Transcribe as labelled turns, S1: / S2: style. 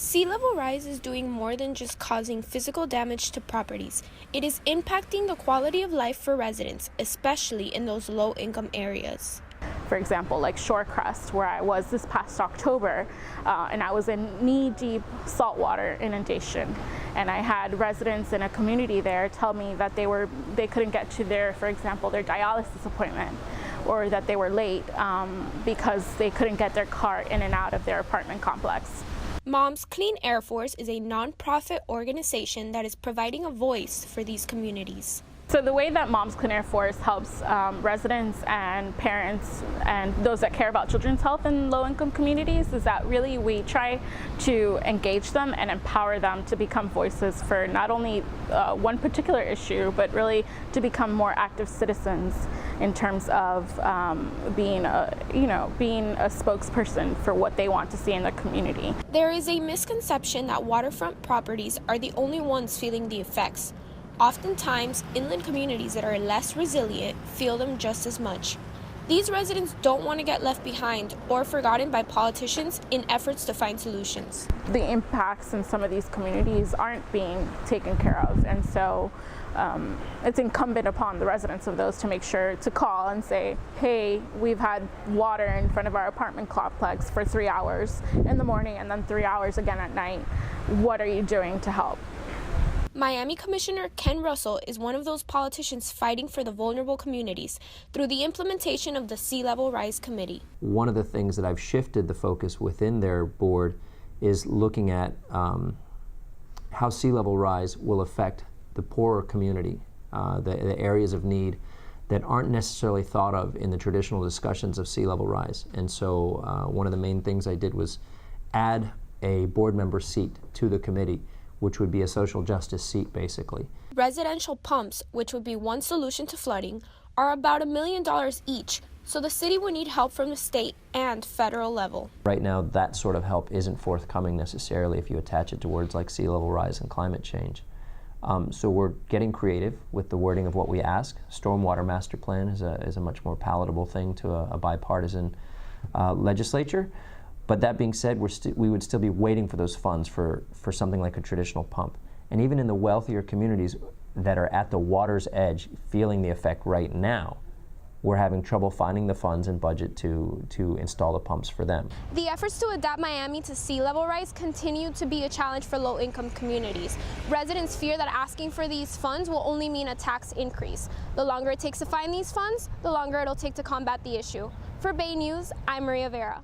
S1: Sea level rise is doing more than just causing physical damage to properties. It is impacting the quality of life for residents, especially in those low-income areas.
S2: For example, like Shorecrest, where I was this past October, and I was in knee-deep saltwater inundation. And I had residents in a community there tell me that they couldn't get to for example, their dialysis appointment, or that they were late because they couldn't get their car in and out of their apartment complex.
S1: Moms Clean Air Force is a nonprofit organization that is providing a voice for these communities.
S2: So the way that Moms Clean Air Force helps residents and parents and those that care about children's health in low-income communities is that really we try to engage them and empower them to become voices for not only one particular issue, but really to become more active citizens in terms of being a spokesperson for what they want to see in the community.
S1: There is a misconception that waterfront properties are the only ones feeling the effects. Oftentimes, inland communities that are less resilient feel them just as much. These residents don't want to get left behind or forgotten by politicians in efforts to find solutions.
S2: The impacts in some of these communities aren't being taken care of, and so it's incumbent upon the residents of those to make sure to call and say, hey, we've had water in front of our apartment complex for 3 hours in the morning and then 3 hours again at night. What are you doing to help?
S1: Miami Commissioner Ken Russell is one of those politicians fighting for the vulnerable communities through the implementation of the Sea Level Rise Committee.
S3: One of the things that I've shifted the focus within their board is looking at how sea level rise will affect the poorer community, the areas of need that aren't necessarily thought of in the traditional discussions of sea level rise. And so one of the main things I did was add a board member seat to the committee, which would be a social justice seat, basically.
S1: Residential pumps, which would be one solution to flooding, are about $1 million each, so the city would need help from the state and federal level.
S3: Right now, that sort of help isn't forthcoming necessarily if you attach it to words like sea level rise and climate change. So we're getting creative with the wording of what we ask. Stormwater master plan is a much more palatable thing to a bipartisan legislature. But that being said, we would still be waiting for those funds for something like a traditional pump. And even in the wealthier communities that are at the water's edge, feeling the effect right now, we're having trouble finding the funds and budget to install the pumps for them.
S1: The efforts to adapt Miami to sea level rise continue to be a challenge for low-income communities. Residents fear that asking for these funds will only mean a tax increase. The longer it takes to find these funds, the longer it'll take to combat the issue. For Bay News, I'm Maria Vera.